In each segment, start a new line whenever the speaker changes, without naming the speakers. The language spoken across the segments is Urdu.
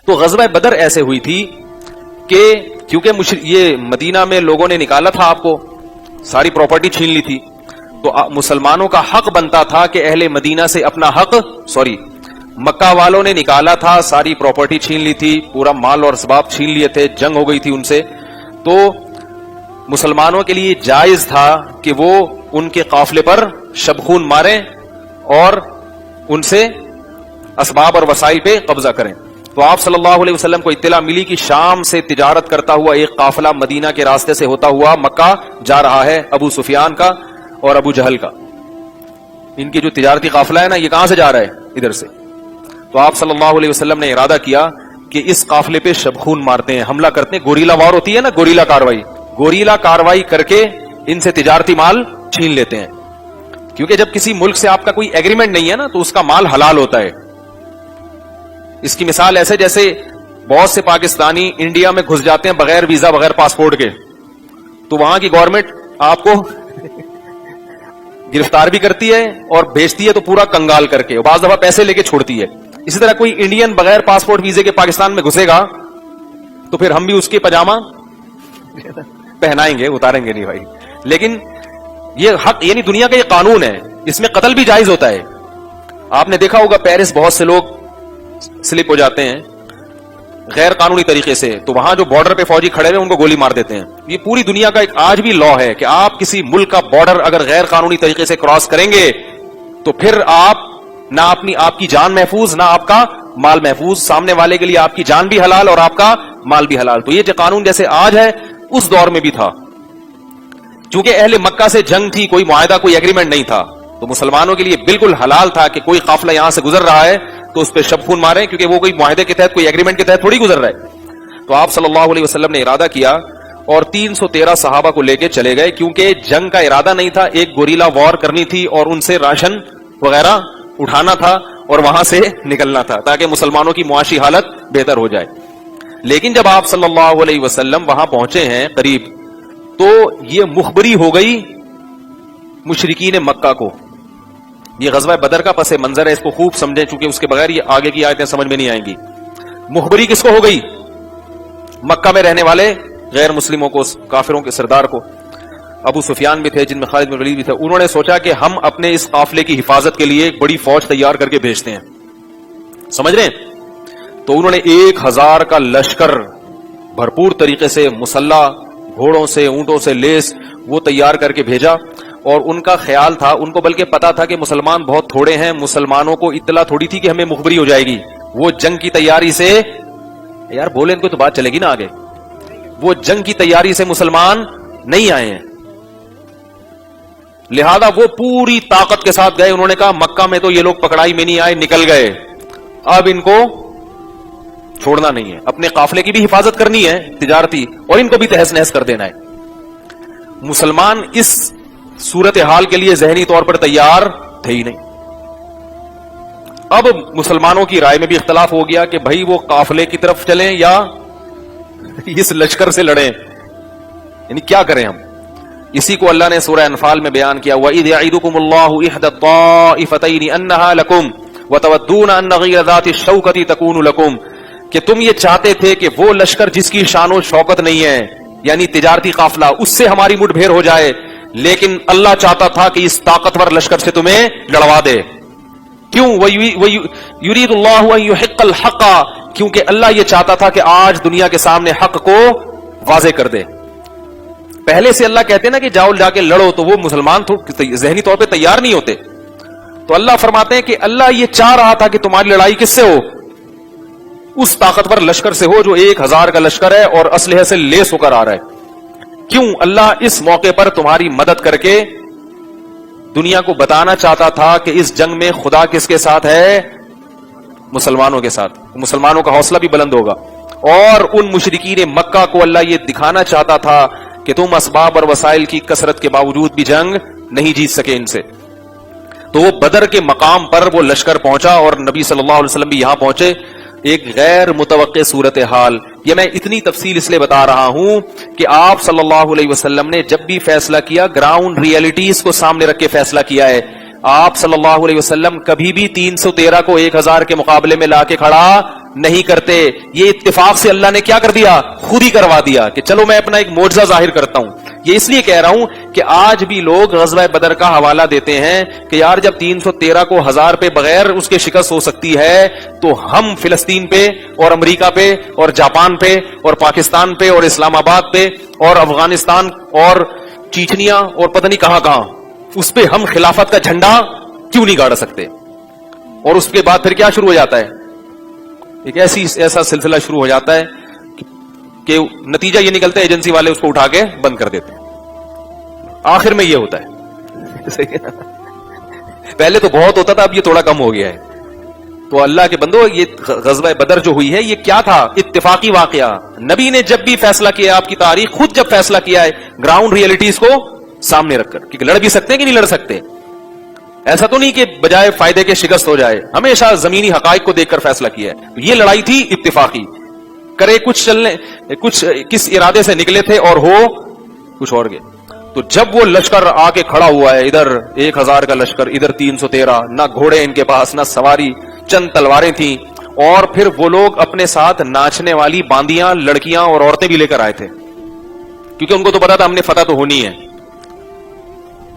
تو غزوہ بدر ایسے ہوئی تھی کہ کیونکہ یہ مدینہ میں لوگوں نے نکالا تھا آپ کو, ساری پراپرٹی چھین لی تھی, تو مسلمانوں کا حق بنتا تھا کہ اہل مدینہ سے اپنا حق, مکہ والوں نے نکالا تھا, ساری پراپرٹی چھین لی تھی, پورا مال اور اسباب چھین لیے تھے, جنگ ہو گئی تھی ان سے, تو مسلمانوں کے لیے جائز تھا کہ وہ ان کے قافلے پر شبخون ماریں اور ان سے اسباب اور وسائل پہ قبضہ کریں. تو آپ صلی اللہ علیہ وسلم کو اطلاع ملی کہ شام سے تجارت کرتا ہوا ایک قافلہ مدینہ کے راستے سے ہوتا ہوا مکہ جا رہا ہے, ابو سفیان کا اور ابو جہل کا. ان کی جو تجارتی قافلہ ہے نا, یہ کہاں سے جا رہا ہے؟ ادھر سے. تو آپ صلی اللہ علیہ وسلم نے ارادہ کیا کہ اس قافلے پہ شبخون مارتے ہیں, حملہ کرتے ہیں, گوریلا وار ہوتی ہے نا, گوریلا کاروائی کر کے ان سے تجارتی مال چھین لیتے ہیں. کیونکہ جب کسی ملک سے آپ کا کوئی ایگریمنٹ نہیں ہے نا, تو اس کا مال حلال ہوتا ہے. اس کی مثال ایسے جیسے بہت سے پاکستانی انڈیا میں گھس جاتے ہیں بغیر ویزا بغیر پاسپورٹ کے, تو وہاں کی گورنمنٹ آپ کو گرفتار بھی کرتی ہے اور بھیجتی ہے تو پورا کنگال کر کے, بعض دفعہ پیسے لے کے چھوڑتی ہے. اسی طرح کوئی انڈین بغیر پاسپورٹ ویزے کے پاکستان میں گھسے گا تو پھر ہم بھی اس کے پاجامہ پہنائیں گے, اتاریں گے نہیں بھائی. لیکن یہ حق, یعنی دنیا کا یہ قانون ہے, اس میں قتل بھی جائز ہوتا ہے. آپ نے دیکھا ہوگا پیرس بہت سے لوگ سلپ ہو جاتے ہیں غیر قانونی طریقے سے, تو وہاں جو بارڈر پہ فوجی کھڑے ہوئے ان کو گولی مار دیتے ہیں. یہ پوری دنیا کا ایک آج بھی لا ہے کہ آپ کسی ملک کا بارڈر اگر غیر قانونی طریقے سے کراس کریں گے تو پھر آپ نہ آپ کی جان محفوظ, نہ آپ کا مال محفوظ, سامنے والے کے لیے آپ کی جان بھی حلال اور آپ کا مال بھی حلال. تو یہ جو قانون جیسے آج ہے اس دور میں بھی تھا. چونکہ اہل مکہ سے جنگ تھی, کوئی معاہدہ کوئی ایگریمنٹ نہیں تھا, تو مسلمانوں کے لیے بالکل حلال تھا کہ کوئی قافلہ یہاں سے گزر رہا ہے تو اس پہ شبخون ماریں, کیونکہ وہ کوئی معاہدے کے تحت کوئی ایگریمنٹ کے تحت تھوڑی گزر رہا ہے. تو آپ صلی اللہ علیہ وسلم نے ارادہ کیا اور 313 صحابہ کو لے کے چلے گئے, کیونکہ جنگ کا ارادہ نہیں تھا, ایک گوریلا وار کرنی تھی اور ان سے راشن وغیرہ اٹھانا تھا اور وہاں سے نکلنا تھا تاکہ مسلمانوں کی معاشی حالت بہتر ہو جائے. لیکن جب آپ صلی اللہ علیہ وسلم وہاں پہنچے ہیں قریب, تو یہ مخبری ہو گئی مشرکین مکہ کو. یہ غزوہ بدر کا پس منظر ہے, اس کو خوب سمجھیں, چونکہ اس کے بغیر یہ آگے کی آیتیں سمجھ میں نہیں آئیں گی. مخبری کس کو ہو گئی؟ مکہ میں رہنے والے غیر مسلموں کو, کافروں کے سردار کو. ابو سفیان بھی تھے جن میں خالد بن ولید بھی تھے. انہوں نے سوچا کہ ہم اپنے اس قافلے کی حفاظت کے لیے ایک بڑی فوج تیار کر کے بھیجتے ہیں, سمجھ رہے ہیں؟ تو انہوں نے 1000 کا لشکر بھرپور طریقے سے مسلح, گھوڑوں سے, اونٹوں سے لیس, وہ تیار کر کے بھیجا. اور ان کا خیال تھا, ان کو بلکہ پتا تھا کہ مسلمان بہت تھوڑے ہیں, مسلمانوں کو اطلاع تھوڑی تھی کہ ہمیں مخبری ہو جائے گی. وہ جنگ کی تیاری سے, یار بولے ان کو تو بات چلے گی نا آگے, وہ جنگ کی تیاری سے مسلمان نہیں آئے ہیں, لہذا وہ پوری طاقت کے ساتھ گئے. انہوں نے کہا مکہ میں تو یہ لوگ پکڑائی میں نہیں آئے, نکل گئے, اب ان کو چھوڑنا نہیں ہے, اپنے قافلے کی بھی حفاظت کرنی ہے تجارتی, اور ان کو بھی تہس نہس کر دینا ہے. مسلمان اس صورتحال کے لیے ذہنی طور پر تیار تھے ہی نہیں. اب مسلمانوں کی رائے میں بھی اختلاف ہو گیا کہ بھائی وہ قافلے کی طرف چلیں یا اس لشکر سے لڑیں, یعنی کیا کریں ہم. اسی کو اللہ نے سورہ انفال میں بیان کیا, وَإِذْ يَعِدُكُمُ اللَّهُ إِحْدَى الطَّائِفَتَيْنِ أَنَّهَا لَكُمْ وَتَوَدُّونَ أَنَّ غَيْرَ ذَاتِ الشَّوْكَةِ تَكُونُ لَكُمْ, کہ تم یہ چاہتے تھے کہ وہ لشکر جس کی شان و شوکت نہیں ہے, یعنی تجارتی قافلہ, اس سے ہماری مٹھ بھیر ہو جائے, لیکن اللہ چاہتا تھا کہ اس طاقتور لشکر سے تمہیں لڑوا دے. کیوں؟ یرید اللہ ان یحق الحق, کیونکہ اللہ یہ چاہتا تھا کہ آج دنیا کے سامنے حق کو واضح کر دے. پہلے سے اللہ کہتے نا کہ جاؤ جا کے لڑو, تو وہ مسلمان ذہنی طور پہ تیار نہیں ہوتے. تو اللہ فرماتے ہیں کہ اللہ یہ چاہ رہا تھا کہ تمہاری لڑائی کس سے ہو؟ اس طاقتور لشکر سے ہو جو 1000 کا لشکر ہے اور اسلحے سے لیس ہو کر آ رہا ہے. کیوں؟ اللہ اس موقع پر تمہاری مدد کر کے دنیا کو بتانا چاہتا تھا کہ اس جنگ میں خدا کس کے ساتھ ہے؟ مسلمانوں کے ساتھ. مسلمانوں کا حوصلہ بھی بلند ہوگا. اور ان مشرکین مکہ کو اللہ یہ دکھانا چاہتا تھا کہ تم اسباب اور وسائل کی کثرت کے باوجود بھی جنگ نہیں جیت سکے ان سے. تو وہ بدر کے مقام پر وہ لشکر پہنچا اور نبی صلی اللہ علیہ وسلم بھی یہاں پہنچے. ایک غیر متوقع صورتحال. یہ میں اتنی تفصیل اس لیے بتا رہا ہوں کہ آپ صلی اللہ علیہ وسلم نے جب بھی فیصلہ کیا گراؤنڈ ریئلٹیز کو سامنے رکھ کے فیصلہ کیا ہے. آپ صلی اللہ علیہ وسلم کبھی بھی 313 کو 1000 کے مقابلے میں لا کے کھڑا نہیں کرتے. یہ اتفاق سے اللہ نے کیا کر دیا؟ خود ہی کروا دیا کہ چلو میں اپنا ایک معجزہ ظاہر کرتا ہوں. یہ اس لیے کہہ رہا ہوں کہ آج بھی لوگ غزوہ بدر کا حوالہ دیتے ہیں کہ یار جب 313 کو 1000 پہ بغیر اس کے شکست ہو سکتی ہے تو ہم فلسطین پہ اور امریکہ پہ اور جاپان پہ اور پاکستان پہ اور اسلام آباد پہ اور افغانستان اور چیچنیا اور پتہ نہیں کہاں کہاں اس پہ ہم خلافت کا جھنڈا کیوں نہیں گاڑ سکتے؟ اور اس کے بعد پھر کیا شروع ہو جاتا ہے؟ ایک ایسا سلسلہ شروع ہو جاتا ہے کہ نتیجہ یہ نکلتا ہے ایجنسی والے اس کو اٹھا کے بند کر دیتے ہیں. آخر میں یہ ہوتا ہے. پہلے تو بہت ہوتا تھا, اب یہ تھوڑا کم ہو گیا ہے. تو اللہ کے بندو, یہ غزوہ بدر جو ہوئی ہے یہ کیا تھا؟ اتفاقی واقعہ. نبی نے جب بھی فیصلہ کیا, آپ کی تاریخ خود جب فیصلہ کیا ہے گراؤنڈ ریئلٹیز کو سامنے رکھ کر, کہ لڑ بھی سکتے ہیں کہ نہیں لڑ سکتے. ایسا تو نہیں کہ بجائے فائدے کے شکست ہو جائے, ہمیشہ زمینی حقائق کو دیکھ کر فیصلہ کیا ہے. یہ لڑائی تھی اتفاقی, کرے کچھ چلنے کچھ کس ارادے سے نکلے تھے اور ہو کچھ اور گئے. تو جب وہ لشکر آ کے کھڑا ہوا ہے, ادھر 1000 کا لشکر, ادھر 313, نہ گھوڑے ان کے پاس نہ سواری, چند تلواریں تھیں, اور پھر وہ لوگ اپنے ساتھ ناچنے والی باندیاں, لڑکیاں اور عورتیں بھی لے کر آئے تھے, کیونکہ ان کو تو پتا تھا ہم نے فتح تو ہونی ہے.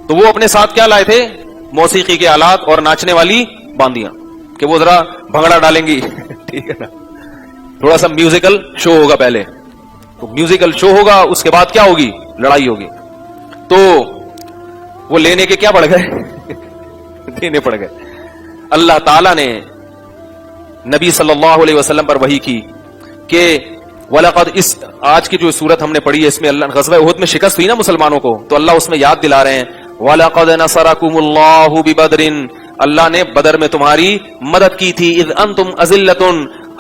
تو وہ اپنے ساتھ کیا لائے تھے؟ موسیقی کے آلات اور ناچنے والی باندیاں, کہ وہ ذرا بھنگڑا ڈالیں گی. ٹھیک ہے نا, تھوڑا سا میوزیکل شو ہوگا پہلے. تو میوزیکل شو ہوگا, اس کے بعد کیا ہوگی؟ لڑائی ہوگی. تو وہ لینے کے کیا پڑ گئے؟ دینے پڑ گئے. اللہ تعالیٰ نے نبی صلی اللہ علیہ وسلم پر وحی کی کہ وَلَقَدْ, اس آج کی جو سورت ہم نے پڑھی ہے اس میں اللہ غزوہ احد میں شکست ہوئی نا مسلمانوں کو, تو اللہ اس میں یاد دلا رہے ہیں وَلَقَدْ نَصَرَكُمُ اللَّهُ بِبَدْرٍ, اللہ نے بدر میں تمہاری مدد کی تھی. اذ انتم اذلۃ,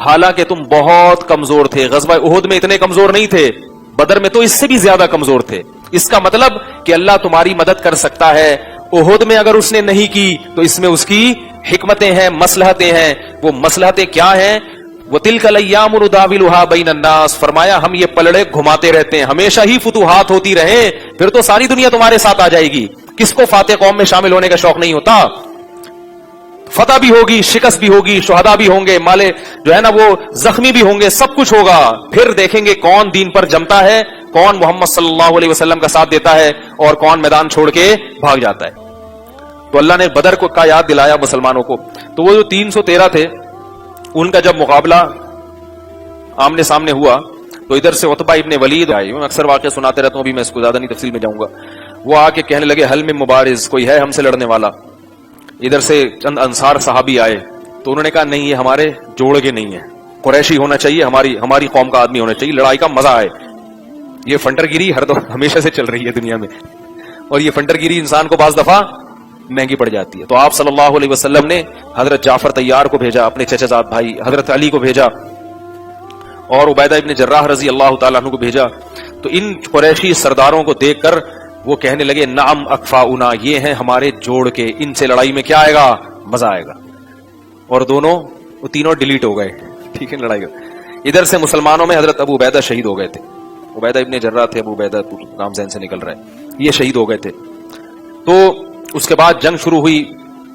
حالانکہ تم بہت کمزور تھے. غزوہ احد میں اتنے کمزور نہیں تھے, بدر میں تو اس سے بھی زیادہ کمزور تھے. اس کا مطلب کہ اللہ تمہاری مدد کر سکتا ہے. احد میں اگر اس نے نہیں کی تو اس میں اس کی حکمتیں ہیں, مصلحتیں ہیں. وہ مصلحتیں کیا ہیں؟ وَتِلْكَ الْأَيَّامُ نُدَاوِلُهَا بَيْنَ النَّاسِ, فرمایا ہم یہ پلڑے گھماتے رہتے ہیں, ہمیشہ ہی فتوحات ہوتی رہیں, پھر تو ساری دنیا تمہارے ساتھ آ جائے گی. کس کو فاتح قوم میں شامل ہونے کا شوق نہیں ہوتا؟ فتح بھی ہوگی, شکست بھی ہوگی, شہداء بھی ہوں گے, مالے جو ہے نا وہ زخمی بھی ہوں گے, سب کچھ ہوگا. پھر دیکھیں گے کون دین پر جمتا ہے, کون محمد صلی اللہ علیہ وسلم کا ساتھ دیتا ہے, اور کون میدان چھوڑ کے بھاگ جاتا ہے. تو اللہ نے بدر کو کا یاد دلایا مسلمانوں کو. تو وہ جو 313 تھے, ان کا جب مقابلہ آمنے سامنے ہوا تو ادھر سے عتبہ ابن ولید آئے. میں اکثر واقعہ سناتے رہتا ہوں, ابھی میں اس کو زیادہ نہیں تفصیل میں جاؤں گا. وہ آ کے کہنے لگے حل میں مبارز, کوئی ہے ہم سے لڑنے والا؟ ادھر سے چند انصار صحابی آئے, تو انہوں نے کہا نہیں, یہ ہمارے جوڑ کے نہیں ہے, قریشی ہونا چاہیے, ہماری قوم کا آدمی ہونا چاہیے, لڑائی کا مزہ آئے. یہ فنٹر گیری ہمیشہ سے چل رہی ہے دنیا میں, اور یہ فنٹر گیری انسان کو بعض دفعہ مہنگی پڑ جاتی ہے. تو آپ صلی اللہ علیہ وسلم نے حضرت جعفر طیار کو بھیجا, اپنے چچا زاد بھائی حضرت علی کو بھیجا, اور عبیدہ ابن جراح رضی اللہ تعالیٰ عنہ کو بھیجا. تو ان قریشی سرداروں کو دیکھ کر وہ کہنے لگے نعم اکفاؤنا, یہ ہیں ہمارے جوڑ کے, ان سے لڑائی میں کیا آئے گا؟ مزہ آئے گا. اور وہ تینوں ڈیلیٹ ہو گئے. ٹھیک ہے, لڑائی کا. ادھر سے مسلمانوں میں حضرت ابو عبیدہ شہید ہو گئے تھے. عبیدہ ابن جراح تھے, ابو عبیدہ نام ذہن سے نکل رہا ہے, یہ شہید ہو گئے تھے. تو اس کے بعد جنگ شروع ہوئی.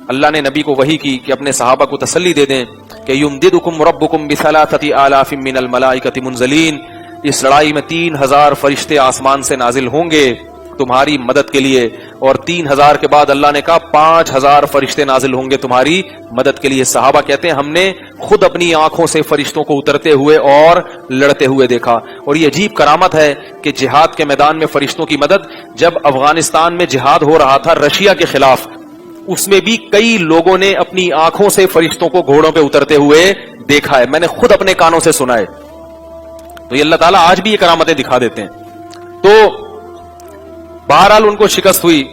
اللہ نے نبی کو وحی کی کہ اپنے صحابہ کو تسلی دے دیں کہ یمددکم ربکم بثلاثۃ آلاف من الملائکۃ منزلین, اس لڑائی میں 3000 فرشتے آسمان سے نازل ہوں گے تمہاری مدد کے لیے. اور 3000 کے بعد اللہ نے کہا 5000 فرشتے نازل ہوں گے تمہاری مدد کے لیے. صحابہ کہتے ہیں ہم نے خود اپنی آنکھوں سے فرشتوں کو اترتے ہوئے اور لڑتے ہوئے دیکھا. اور یہ عجیب کرامت ہے کہ جہاد کے میدان میں فرشتوں کی مدد, جب افغانستان میں جہاد ہو رہا تھا رشیا کے خلاف, اس میں بھی کئی لوگوں نے اپنی آنکھوں سے فرشتوں کو گھوڑوں پہ اترتے ہوئے دیکھا ہے, میں نے خود اپنے کانوں سے سنا ہے. تو یہ اللہ تعالیٰ آج بھی یہ کرامتیں دکھا دیتے ہیں. تو بہرحال ان کو شکست ہوئی.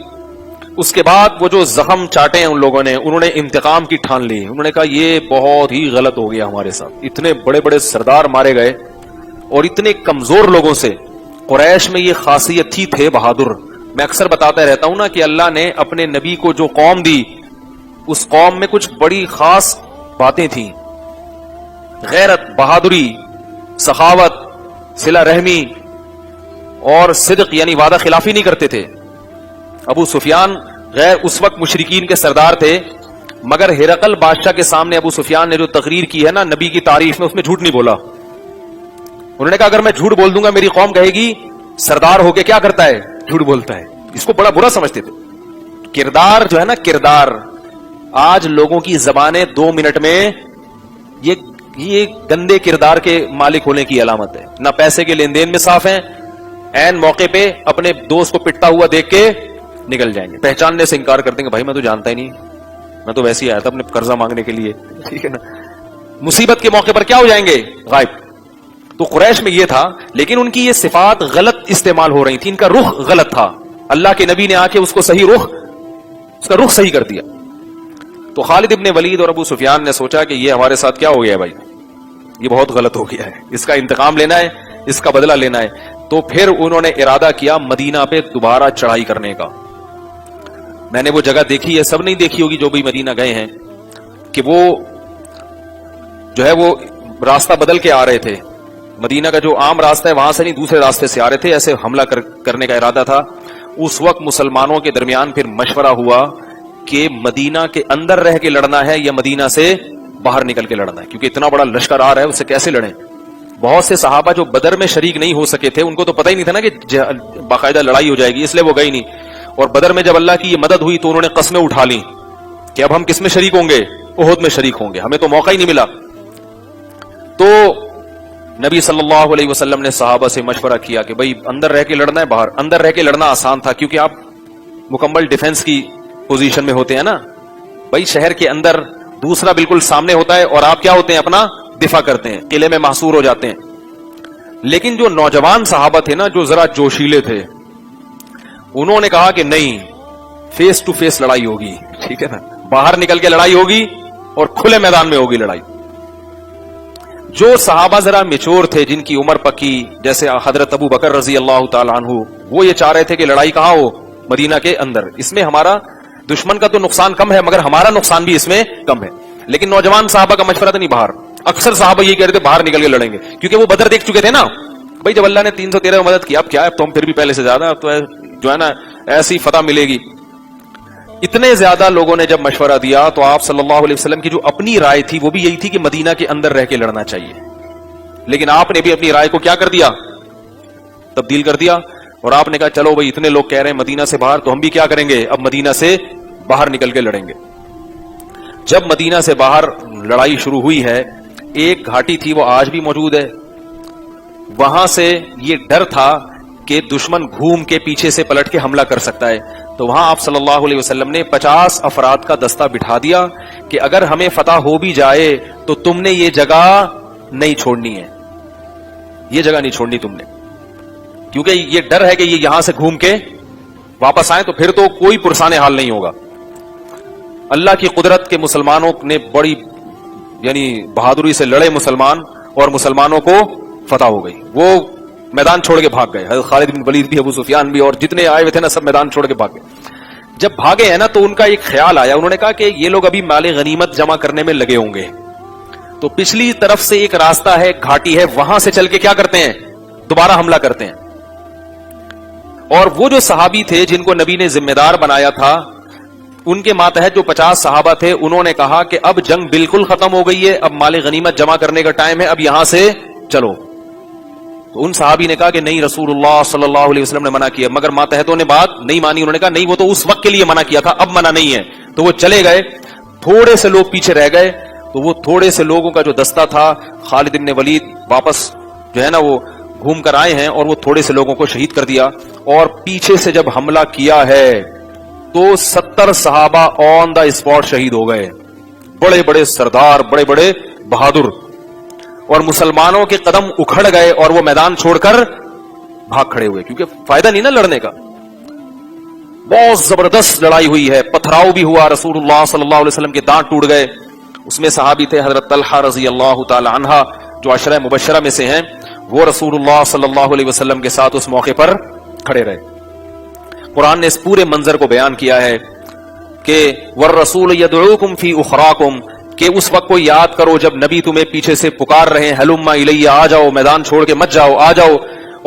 اس کے بعد وہ جو زخم چاٹے ہیں ان لوگوں نے, انہوں نے انتقام کی ٹھان لی. انہوں نے کہا یہ بہت ہی غلط ہو گیا ہمارے ساتھ, اتنے بڑے بڑے سردار مارے گئے اور اتنے کمزور لوگوں سے. قریش میں یہ خاصیت تھے بہادر. میں اکثر بتاتا رہتا ہوں نا کہ اللہ نے اپنے نبی کو جو قوم دی, اس قوم میں کچھ بڑی خاص باتیں تھیں. غیرت, بہادری, سخاوت, صلہ رحمی اور صدق, یعنی وعدہ خلافی نہیں کرتے تھے. ابو سفیان غیر اس وقت مشرکین کے سردار تھے, مگر ہرقل بادشاہ کے سامنے ابو سفیان نے جو تقریر کی ہے نا نبی کی تعریف میں، اس میں جھوٹ نہیں بولا. انہوں نے کہا اگر میں جھوٹ بول دوں گا میری قوم کہے گی سردار ہو کے کیا کرتا ہے، جھوٹ بولتا ہے. اس کو بڑا برا سمجھتے تھے. کردار جو ہے نا، کردار، آج لوگوں کی زبانیں 2 منٹ میں یہ گندے کردار کے مالک ہونے کی علامت ہے. نہ پیسے کے لین دین میں صاف ہیں، عین موقع پہ اپنے دوست کو پٹتا ہوا دیکھ کے نکل جائیں گے، پہچاننے سے انکار کر دیں گے، بھائی میں تو جانتا ہی نہیں، میں تو ویسے ہی آیا تھا اپنے قرضہ مانگنے کے لیے، ٹھیک ہے نا. مصیبت کے موقع پر کیا ہو جائیں گے، غائب. تو قریش میں یہ تھا، لیکن ان کی یہ صفات غلط استعمال ہو رہی تھی، ان کا رخ غلط تھا. اللہ کے نبی نے آ کے اس کا رخ صحیح کر دیا. تو خالد ابن ولید اور ابو سفیان نے سوچا کہ یہ ہمارے ساتھ کیا ہو گیا ہے بھائی، یہ بہت غلط ہو گیا ہے، اس کا انتقام لینا ہے، اس کا بدلہ لینا ہے. تو پھر انہوں نے ارادہ کیا مدینہ پہ دوبارہ چڑھائی کرنے کا. میں نے وہ جگہ دیکھی ہے، سب نہیں دیکھی ہوگی جو بھی مدینہ گئے ہیں، کہ وہ جو ہے وہ راستہ بدل کے آ رہے تھے. مدینہ کا جو عام راستہ ہے وہاں سے نہیں، دوسرے راستے سے آ رہے تھے، ایسے حملہ کرنے کا ارادہ تھا. اس وقت مسلمانوں کے درمیان پھر مشورہ ہوا کہ مدینہ کے اندر رہ کے لڑنا ہے یا مدینہ سے باہر نکل کے لڑنا ہے، کیونکہ اتنا بڑا لشکر آ رہا ہے، اس سے کیسے لڑیں. بہت سے صحابہ جو بدر میں شریک نہیں ہو سکے تھے، ان کو تو پتہ ہی نہیں تھا نا کہ باقاعدہ لڑائی ہو جائے گی، اس لیے وہ گئی نہیں. اور بدر میں جب اللہ کی یہ مدد ہوئی تو انہوں نے قسمیں اٹھا لی کہ اب ہم کس میں شریک ہوں گے، احد میں شریک ہوں گے، ہمیں تو موقع ہی نہیں ملا. تو نبی صلی اللہ علیہ وسلم نے صحابہ سے مشورہ کیا کہ بھائی اندر رہ کے لڑنا ہے باہر. اندر رہ کے لڑنا آسان تھا کیونکہ آپ مکمل ڈیفنس کی پوزیشن میں ہوتے ہیں نا بھائی، شہر کے اندر دوسرا بالکل سامنے ہوتا ہے اور آپ کیا ہوتے ہیں، اپنا دفاع کرتے ہیں، قلعے میں محصور ہو جاتے ہیں. لیکن جو نوجوان صحابہ تھے نا، جو ذرا جوشیلے تھے، انہوں نے کہا کہ نہیں، فیس ٹو فیس لڑائی ہوگی، ٹھیک ہے نا، باہر نکل کے لڑائی ہوگی اور کھلے میدان میں ہوگی لڑائی. جو صحابہ ذرا میچور تھے، جن کی عمر پکی، جیسے حضرت ابو بکر رضی اللہ تعالی عنہ، وہ یہ چاہ رہے تھے کہ لڑائی کہاں ہو، مدینہ کے اندر. اس میں ہمارا دشمن کا تو نقصان کم ہے مگر ہمارا نقصان بھی اس میں کم ہے. لیکن نوجوان صحابہ کا مشورہ تھا نہیں باہر. اکثر صحابہ یہ کہہ رہے تھے باہر نکل کے لڑیں گے، کیونکہ وہ بدر دیکھ چکے تھے نا بھائی. جب اللہ نے 313 میں مدد کی، اب کیا ہے، تو ہم پھر بھی پہلے سے زیادہ، اب تو جو ہے نا ایسی فتح ملے گی. اتنے زیادہ لوگوں نے جب مشورہ دیا تو آپ صلی اللہ علیہ وسلم کی جو اپنی رائے تھی وہ بھی یہی تھی کہ مدینہ کے اندر رہ کے لڑنا چاہیے. لیکن آپ نے بھی اپنی رائے کو کیا کر دیا، تبدیل کر دیا، اور آپ نے کہا چلو بھائی اتنے لوگ کہہ رہے ہیں مدینہ سے باہر، تو ہم بھی کیا کریں گے، اب مدینہ سے باہر نکل کے لڑیں گے. جب مدینہ سے باہر لڑائی شروع ہوئی ہے، ایک گھاٹی تھی وہ آج بھی موجود ہے، وہاں سے یہ ڈر تھا کہ دشمن گھوم کے پیچھے سے پلٹ کے حملہ کر سکتا ہے. تو وہاں آپ صلی اللہ علیہ وسلم نے 50 افراد کا دستہ بٹھا دیا کہ اگر ہمیں فتح ہو بھی جائے تو تم نے یہ جگہ نہیں چھوڑنی ہے، یہ جگہ نہیں چھوڑنی تم نے، کیونکہ یہ ڈر ہے کہ یہ یہاں سے گھوم کے واپس آئیں تو پھر تو کوئی پرسان حال نہیں ہوگا. اللہ کی قدرت کے مسلمانوں نے بڑی یعنی بہادری سے لڑے مسلمان، اور مسلمانوں کو فتح ہو گئی. وہ میدان چھوڑ کے بھاگ گئے، حضرت خالد بن ولید بھی، ابو سفیان بھی، اور جتنے آئے ہوئے تھے نا سب میدان چھوڑ کے بھاگ گئے. جب بھاگے ہیں نا تو ان کا ایک خیال آیا، انہوں نے کہا کہ یہ لوگ ابھی مال غنیمت جمع کرنے میں لگے ہوں گے، تو پچھلی طرف سے ایک راستہ ہے، گھاٹی ہے، وہاں سے چل کے کیا کرتے ہیں، دوبارہ حملہ کرتے ہیں. اور وہ جو صحابی تھے جن کو نبی نے ذمہ دار بنایا تھا، ان کے ماتحت جو 50 صحابہ تھے، انہوں نے کہا کہ اب جنگ بالکل ختم ہو گئی ہے، اب مال غنیمت جمع کرنے کا ٹائم ہے، اب یہاں سے چلو. تو ان صحابی نے کہا کہ نہیں، رسول اللہ صلی اللہ علیہ وسلم نے منع کیا، مگر ماتحتوں نے بات نہیں مانی. انہوں نے کہا نہیں، وہ تو اس وقت کے لیے منع کیا تھا، اب منع نہیں ہے. تو وہ چلے گئے، تھوڑے سے لوگ پیچھے رہ گئے. تو وہ تھوڑے سے لوگوں کا جو دستہ تھا، خالد بن ولید واپس جو ہے نا وہ گھوم کر آئے ہیں اور وہ تھوڑے سے لوگوں کو شہید کر دیا. اور پیچھے سے جب حملہ کیا ہے تو 70 صحابہ آن دا اسپاٹ شہید ہو گئے، بڑے بڑے سردار، بڑے بڑے بہادر. اور مسلمانوں کے قدم اکھڑ گئے اور وہ میدان چھوڑ کر بھاگ کھڑے ہوئے، کیونکہ فائدہ نہیں نا لڑنے کا. بہت زبردست لڑائی ہوئی ہے، پتھراؤ بھی ہوا، رسول اللہ صلی اللہ علیہ وسلم کے دانت ٹوٹ گئے. اس میں صحابی تھے حضرت طلحہ رضی اللہ تعالی عنہ، جو عشرہ مبشرہ میں سے ہیں. وہ رسول اللہ صلی اللہ علیہ وسلم کے ساتھ اس موقع پر کھڑے رہے. قرآن نے اس پورے منظر کو بیان کیا ہے کہ والرسول یدعوکم فی اخراکم، کہ اس وقت کو یاد کرو جب نبی تمہیں پیچھے سے پکار رہے ہیں، ہلم الی، آ جاؤ، میدان چھوڑ کے مت جاؤ، آ جاؤ.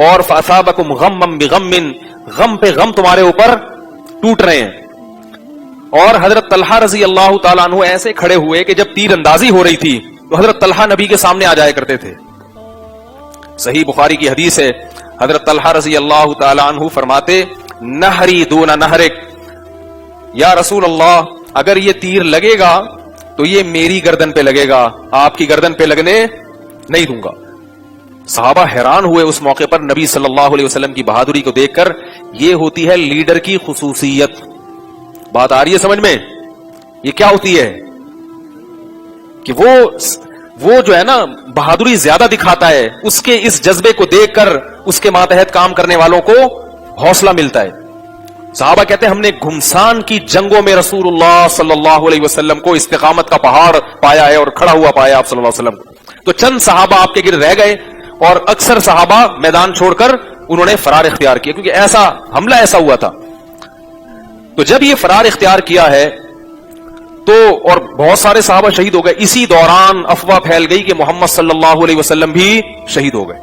اور فاصابکم غما بغم، غم پہ غم تمہارے اوپر ٹوٹ رہے ہیں. اور حضرت طلحہ رضی اللہ تعالیٰ عنہ ایسے کھڑے ہوئے کہ جب تیر اندازی ہو رہی تھی تو حضرت طلحہ نبی کے سامنے آ جایا کرتے تھے. صحیح بخاری کی حدیث ہے, حضرت طلحہ رضی اللہ تعالیٰ عنہ فرماتے نہری دون نہرک, یا رسول اللہ اگر یہ تیر لگے گا تو یہ میری گردن پہ لگے گا, آپ کی گردن پہ لگنے نہیں دوں گا. صحابہ حیران ہوئے اس موقع پر نبی صلی اللہ علیہ وسلم کی بہادری کو دیکھ کر. یہ ہوتی ہے لیڈر کی خصوصیت. بات آ رہی ہے سمجھ میں؟ یہ کیا ہوتی ہے کہ وہ جو ہے نا بہادری زیادہ دکھاتا ہے, اس کے اس جذبے کو دیکھ کر اس کے ماتحت کام کرنے والوں کو حوصلہ ملتا ہے. صحابہ کہتے ہیں ہم نے گھمسان کی جنگوں میں رسول اللہ صلی اللہ علیہ وسلم کو استقامت کا پہاڑ پایا ہے اور کھڑا ہوا پایا آپ صلی اللہ علیہ وسلم کو. تو چند صحابہ آپ کے گرد رہ گئے اور اکثر صحابہ میدان چھوڑ کر انہوں نے فرار اختیار کیا, کیونکہ ایسا حملہ ایسا ہوا تھا. تو جب یہ فرار اختیار کیا ہے تو اور بہت سارے صحابہ شہید ہو گئے. اسی دوران افواہ پھیل گئی کہ محمد صلی اللہ علیہ وسلم بھی شہید ہو گئے,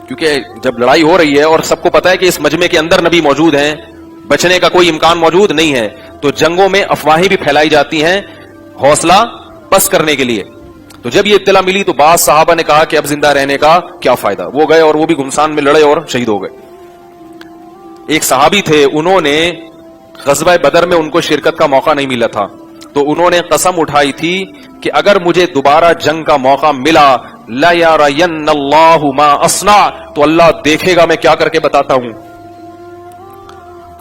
کیونکہ جب لڑائی ہو رہی ہے اور سب کو پتا ہے کہ اس مجمع کے اندر نبی موجود ہیں, بچنے کا کوئی امکان موجود نہیں ہے, تو جنگوں میں افواہیں بھی پھیلائی جاتی ہیں حوصلہ پست کرنے کے لیے. تو جب یہ اطلاع ملی تو بعض صحابہ نے کہا کہ اب زندہ رہنے کا کیا فائدہ, وہ گئے اور وہ بھی گھمسان میں لڑے اور شہید ہو گئے. ایک صحابی تھے, انہوں نے غزوہ بدر میں ان کو شرکت کا موقع نہیں ملا تھا, تو انہوں نے قسم اٹھائی تھی کہ اگر مجھے دوبارہ جنگ کا موقع ملا لا یرین اللہ ما اصنع, تو اللہ دیکھے گا میں کیا کر کے بتاتا ہوں.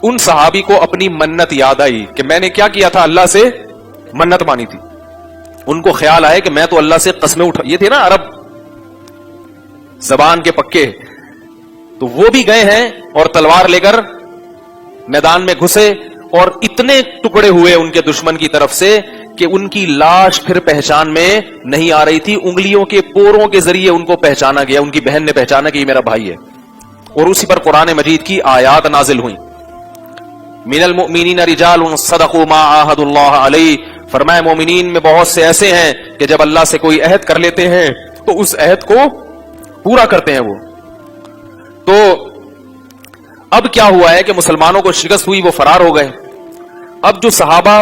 ان صحابی کو اپنی منت یاد آئی کہ میں نے کیا کیا تھا, اللہ سے منت مانی تھی. ان کو خیال آئے کہ میں تو اللہ سے قسمیں اٹھا, یہ تھے نا عرب زبان کے پکے, تو وہ بھی گئے ہیں اور تلوار لے کر میدان میں گھسے اور اتنے ٹکڑے ہوئے ان کے دشمن کی طرف سے کہ ان کی لاش پھر پہچان میں نہیں آ رہی تھی. انگلیوں کے پوروں کے ذریعے ان کو پہچانا گیا, ان کی بہن نے پہچانا کہ یہ میرا بھائی ہے. اور اسی پر قرآن مجید کی آیات نازل ہوئیں. من المؤمنین رجال صدقوا ما عاهدوا اللہ علیہ, فرمایا مومنین میں بہت سے ایسے ہیں کہ جب اللہ سے کوئی عہد کر لیتے ہیں تو اس عہد کو پورا کرتے ہیں. وہ تو اب کیا ہوا ہے کہ مسلمانوں کو شکست ہوئی, وہ فرار ہو گئے. اب جو صحابہ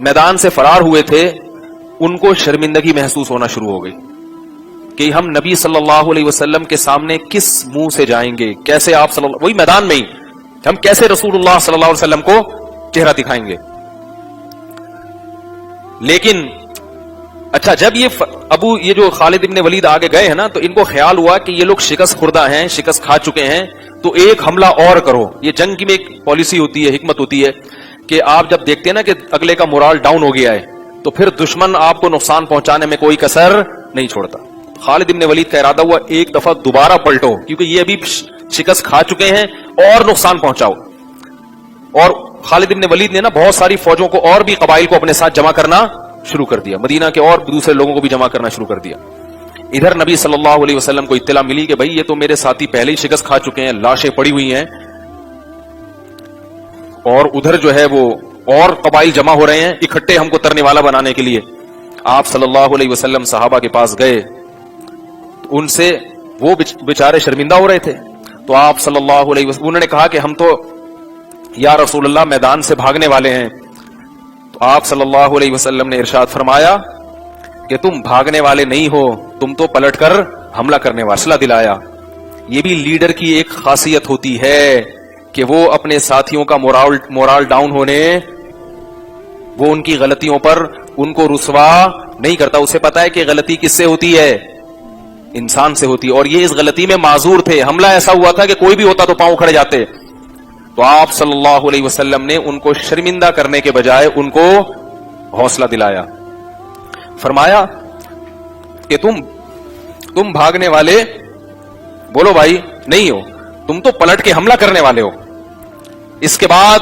میدان سے فرار ہوئے تھے ان کو شرمندگی محسوس ہونا شروع ہو گئی کہ ہم نبی صلی اللہ علیہ وسلم کے سامنے کس منہ سے جائیں گے, کیسے آپ صلی اللہ, وہی میدان میں ہی ہم کیسے رسول اللہ صلی اللہ علیہ وسلم کو چہرہ دکھائیں گے. لیکن اچھا جب یہ جو خالد ابن ولید آگے گئے ہیں نا, تو ان کو خیال ہوا کہ یہ لوگ شکست خوردہ ہیں, شکست کھا چکے ہیں, تو ایک حملہ اور کرو. یہ جنگ کی میں ایک پالیسی ہوتی ہے, حکمت ہوتی ہے کہ آپ جب دیکھتے ہیں نا کہ اگلے کا مورال ڈاؤن ہو گیا ہے تو پھر دشمن آپ کو نقصان پہنچانے میں کوئی کسر نہیں چھوڑتا. خالد ابن ولید کا ارادہ ہوا ایک دفعہ دوبارہ پلٹو, کیونکہ یہ ابھی شکست کھا چکے ہیں, اور نقصان پہنچاؤ. اور خالد ابن ولید نے نا بہت ساری فوجوں کو اور بھی قبائل کو اپنے ساتھ جمع کرنا شروع کر دیا, مدینہ کے اور دوسرے لوگوں کو بھی جمع کرنا شروع کر دیا. ادھر نبی صلی اللہ علیہ وسلم کو اطلاع ملی کہ بھائی یہ تو میرے ساتھی پہلے ہی شکست کھا چکے ہیں, لاشیں پڑی ہوئی ہیں, اور ادھر جو ہے وہ اور قبائل جمع ہو رہے ہیں اکٹھے ہم کو ترنے والا بنانے کے لیے. آپ صلی اللہ علیہ وسلم صحابہ کے پاس گئے, ان سے وہ بیچارے شرمندہ ہو رہے تھے, تو آپ صلی اللہ علیہ وسلم انہوں نے کہا کہ ہم تو یا رسول اللہ میدان سے بھاگنے والے ہیں. تو آپ صلی اللہ علیہ وسلم نے ارشاد فرمایا کہ تم بھاگنے والے نہیں ہو, تم تو پلٹ کر حملہ کرنے والے. حوصلہ دلایا. یہ بھی لیڈر کی ایک خاصیت ہوتی ہے کہ وہ اپنے ساتھیوں کا مورال ڈاؤن ہونے, وہ ان کی غلطیوں پر ان کو رسوا نہیں کرتا. اسے پتا ہے کہ غلطی کس سے ہوتی ہے, انسان سے ہوتی ہے, اور یہ اس غلطی میں معذور تھے. حملہ ایسا ہوا تھا کہ کوئی بھی ہوتا تو پاؤں کھڑے جاتے. تو آپ صلی اللہ علیہ وسلم نے ان کو شرمندہ کرنے کے بجائے ان کو حوصلہ دلایا. فرمایا کہ تم بھاگنے والے بولو بھائی نہیں ہو, تم تو پلٹ کے حملہ کرنے والے ہو. اس کے بعد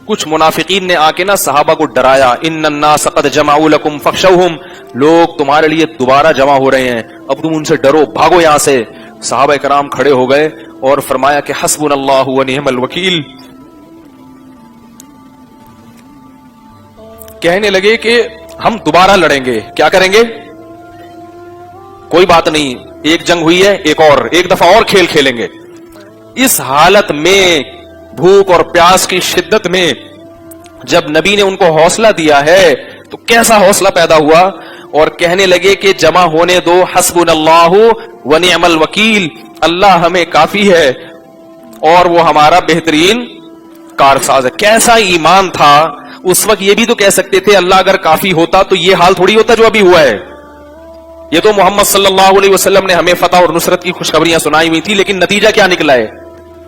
کچھ منافقین نے آ کے نا صحابہ کو ڈرایا, ان الناس قد جمعوا لکم فخشوہم, لوگ تمہارے لیے دوبارہ جمع ہو رہے ہیں, اب تم ان سے ڈرو, بھاگو یہاں سے. صحابہ کرام کھڑے ہو گئے اور فرمایا کہ حسبنا اللہ و نعم الوکیل. کہنے لگے کہ ہم دوبارہ لڑیں گے. کیا کریں گے؟ کوئی بات نہیں, ایک جنگ ہوئی ہے, ایک دفعہ اور کھیل کھیلیں گے. اس حالت میں بھوک اور پیاس کی شدت میں جب نبی نے ان کو حوصلہ دیا ہے تو کیسا حوصلہ پیدا ہوا, اور کہنے لگے کہ جمع ہونے دو, حسبنا اللہ و نعم الوکیل, اللہ ہمیں کافی ہے اور وہ ہمارا بہترین کارساز ہے. کیسا ایمان تھا اس وقت. یہ بھی تو کہہ سکتے تھے اللہ اگر کافی ہوتا تو یہ حال تھوڑی ہوتا جو ابھی ہوا ہے. یہ تو محمد صلی اللہ علیہ وسلم نے ہمیں فتح اور نصرت کی خوشخبریاں سنائی ہوئی تھی, لیکن نتیجہ کیا نکلا ہے؟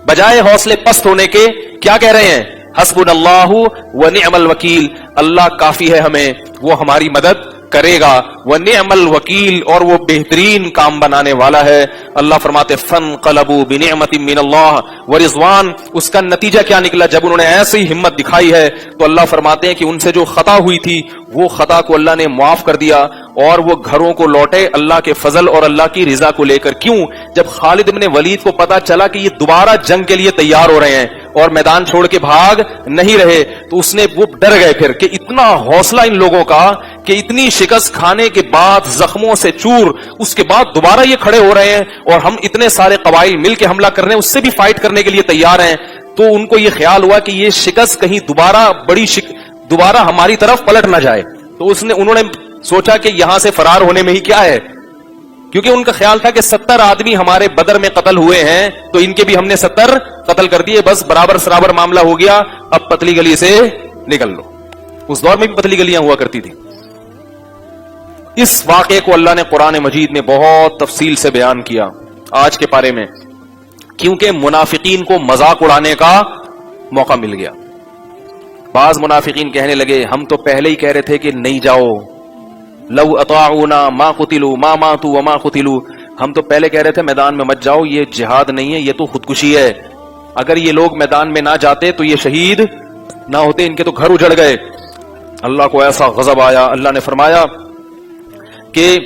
بجائے حوصلے پست ہونے کے کیا کہہ رہے ہیں؟ حسبنا اللہ و نعم الوکیل, اللہ کافی ہے ہمیں, وہ ہماری مدد کرے گا. وَنِعْمَ الْوَكِيلُ, اور وہ بہترین کام بنانے والا ہے. اللہ فرماتے فَانْقَلَبُوا بِنِعْمَةٍ مِّنَ اللَّهِ وَرِضْوَانٍ. اس کا نتیجہ کیا نکلا؟ جب انہوں نے ایسی ہمت دکھائی ہے تو اللہ فرماتے ہیں کہ ان سے جو خطا ہوئی تھی وہ خطا کو اللہ نے معاف کر دیا اور وہ گھروں کو لوٹے اللہ کے فضل اور اللہ کی رضا کو لے کر. کیوں؟ جب خالد بن ولید کو پتا چلا کہ یہ دوبارہ جنگ کے لیے تیار ہو رہے ہیں اور میدان چھوڑ کے بھاگ نہیں رہے, تو اس نے وہ ڈر گئے پھر کہ اتنا حوصلہ ان لوگوں کا کہ اتنی شکست کھانے کے بعد زخموں سے چور, اس کے بعد دوبارہ یہ کھڑے ہو رہے ہیں اور ہم اتنے سارے قبائل مل کے حملہ کرنے اس سے بھی فائٹ کرنے کے لیے تیار ہیں. تو ان کو یہ خیال ہوا کہ یہ شکست کہیں دوبارہ ہماری طرف پلٹ نہ جائے. تو انہوں نے سوچا کہ یہاں سے فرار ہونے میں ہی کیا ہے, کیونکہ ان کا خیال تھا کہ 70 آدمی ہمارے بدر میں قتل ہوئے ہیں تو ان کے بھی ہم نے 70 قتل کر دیے, بس برابر سرابر معاملہ ہو گیا, اب پتلی گلی سے نکل لو. اس دور میں بھی پتلی گلیاں ہوا کرتی تھی. اس واقعے کو اللہ نے قرآن مجید میں بہت تفصیل سے بیان کیا آج کے پارے میں, کیونکہ منافقین کو مذاق اڑانے کا موقع مل گیا. بعض منافقین کہنے لگے ہم تو پہلے ہی کہہ رہے تھے کہ نہیں جاؤ, لو اطاعونا ما قتلوا ما ماتوا وما قتلوا, ہم تو پہلے کہہ رہے تھے میدان میں مت جاؤ, یہ جہاد نہیں ہے, یہ تو خودکشی ہے. اگر یہ لوگ میدان میں نہ جاتے تو یہ شہید نہ ہوتے, ان کے تو گھر اجڑ گئے. اللہ کو ایسا غضب آیا, اللہ نے فرمایا کہ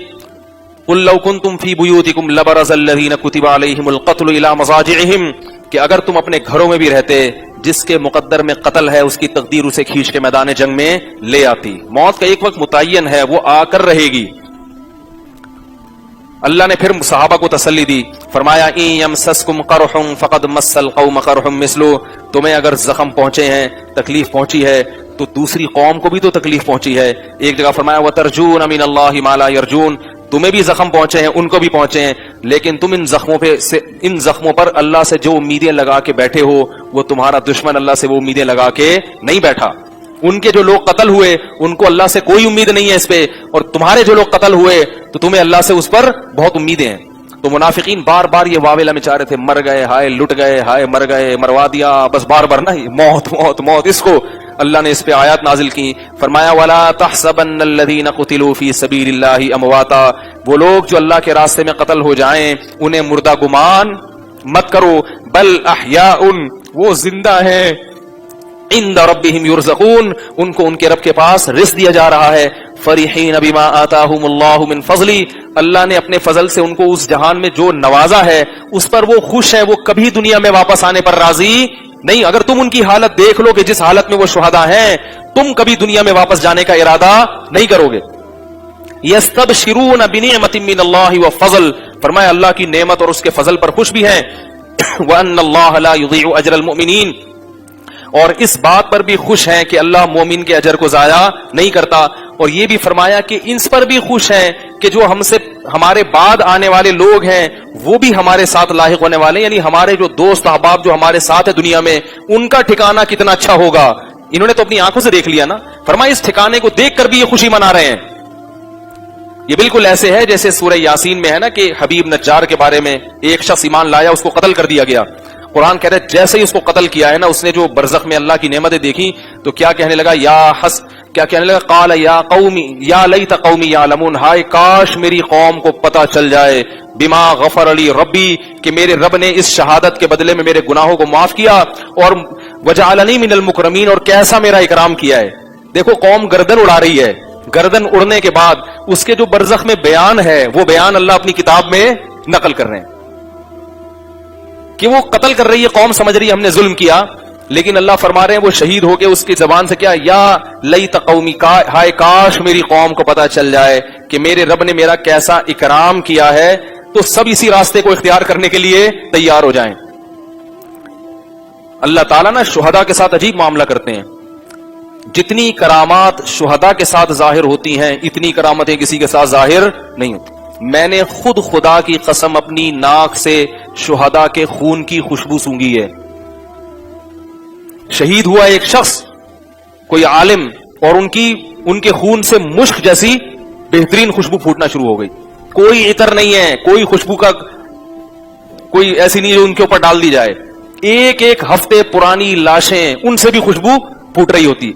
قل لو کنتم فی بیوتکم لبرز الذین کتب علیہم القتل الی مضاجعہم, کہ اگر تم اپنے گھروں میں بھی رہتے جس کے مقدر میں قتل ہے اس کی تقدیر اسے کھینچ کے میدان جنگ میں لے آتی. موت کا ایک وقت متعین ہے, وہ آ کر رہے گی. اللہ نے پھر صحابہ کو تسلی دی, فرمایا ان یمسسکم قرح فقد مس القوم قرح مثلہ, تمہیں اگر زخم پہنچے ہیں, تکلیف پہنچی ہے, تو دوسری قوم کو بھی تو تکلیف پہنچی ہے. ایک جگہ فرمایا وترجون من اللہ ما لا یرجون, تمہیں بھی زخم پہنچے ہیں, ان کو بھی پہنچے ہیں, لیکن تم ان زخموں پر اللہ سے جو امیدیں لگا کے بیٹھے ہو, وہ تمہارا دشمن اللہ سے وہ امیدیں لگا کے نہیں بیٹھا. ان کے جو لوگ قتل ہوئے ان کو اللہ سے کوئی امید نہیں ہے اس پہ, اور تمہارے جو لوگ قتل ہوئے تو تمہیں اللہ سے اس پر بہت امیدیں ہیں. تو منافقین بار بار یہ واویلا مچا رہے تھے, مر گئے ہائے لٹ گئے, ہائے مر گئے مروا دیا, بس بار بار نہیں, موت موت موت. اس کو اللہ نے اس پہ آیات نازل کی, فرمایا وَلَا تَحْسَبَنَّ الَّذِينَ قُتِلُوا فِي سَبِيلِ اللَّهِ أَمْوَاتًا, وہ لوگ جو اللہ کے راستے میں قتل ہو جائیں انہیں مردہ گمان مت کرو, بل احیاء, وہ زندہ ہیں, عند ربهم يرزقون, ان کو ان کے رب کے پاس رزق دیا جا رہا ہے. فرحین بما آتاہم اللہ من فضلی, اللہ نے اپنے فضل سے ان کو اس جہان میں جو نوازا ہے اس پر وہ خوش ہیں, وہ کبھی دنیا میں واپس آنے پر راضی نہیں. اگر تم ان کی حالت دیکھ لو کہ جس حالت میں وہ شہداء ہیں, تم کبھی دنیا میں واپس جانے کا ارادہ نہیں کرو گے. یستبشرون بنعمت من اللہ وفضل, فرمایا اللہ کی نعمت اور اس کے فضل پر خوش بھی ہیں. وان اللہ لا یضیع اجر المؤمنین, اور اس بات پر بھی خوش ہیں کہ اللہ مومن کے اجر کو ضائع نہیں کرتا. اور یہ بھی فرمایا کہ ان پر بھی خوش ہیں کہ جو ہمارے بعد آنے والے لوگ ہیں وہ بھی ہمارے ساتھ لاحق ہونے والے, یعنی ہمارے جو دوست احباب جو ہمارے ساتھ ہے دنیا میں, ان کا ٹھکانہ کتنا اچھا ہوگا. انہوں نے تو اپنی آنکھوں سے دیکھ لیا نا, فرمایا اس ٹھکانے کو دیکھ کر بھی یہ خوشی منا رہے ہیں. یہ بالکل ایسے ہے جیسے سورہ یاسین میں ہے نا کہ حبیب نجار کے بارے میں ایک شخص ایمان لایا, اس کو قتل کر دیا گیا. قرآن کہہ رہے جیسے ہی اس کو قتل کیا ہے نا, اس نے جو برزخ میں اللہ کی نعمتیں دیکھی تو کیا کہنے لگا, کیا کہنے لگا, قال یا قومی یا لیت قومی یعلمون, ہائے کاش میری قوم کو پتہ چل جائے, بما غفر علی ربی, کہ میرے رب نے اس شہادت کے بدلے میں میرے گناہوں کو معاف کیا, اور وجعلنی من المکرمین, اور کیسا میرا اکرام کیا ہے. دیکھو قوم گردن اڑا رہی ہے, گردن اڑنے کے بعد اس کے جو برزخ میں بیان ہے وہ بیان اللہ اپنی کتاب میں نقل کر رہے ہیں کہ وہ قتل کر رہی ہے, قوم سمجھ رہی ہے ہم نے ظلم کیا, لیکن اللہ فرما رہے ہیں وہ شہید ہو کے اس کی زبان سے کیا, یا لیت قومی, ہائے کاش میری قوم کو پتہ چل جائے کہ میرے رب نے میرا کیسا اکرام کیا ہے, تو سب اسی راستے کو اختیار کرنے کے لیے تیار ہو جائیں. اللہ تعالیٰ نا شہداء کے ساتھ عجیب معاملہ کرتے ہیں. جتنی کرامات شہداء کے ساتھ ظاہر ہوتی ہیں اتنی کرامتیں کسی کے ساتھ ظاہر نہیں ہوتی. میں نے خود خدا کی قسم اپنی ناک سے شہداء کے خون کی خوشبو سونگھی ہے. شہید ہوا ایک شخص کوئی عالم اور ان کے خون سے مشک جیسی بہترین خوشبو پھوٹنا شروع ہو گئی. کوئی عطر نہیں ہے, کوئی خوشبو کا کوئی ایسی نہیں جو ان کے اوپر ڈال دی جائے. ایک ایک ہفتے پرانی لاشیں ان سے بھی خوشبو پھوٹ رہی ہوتی.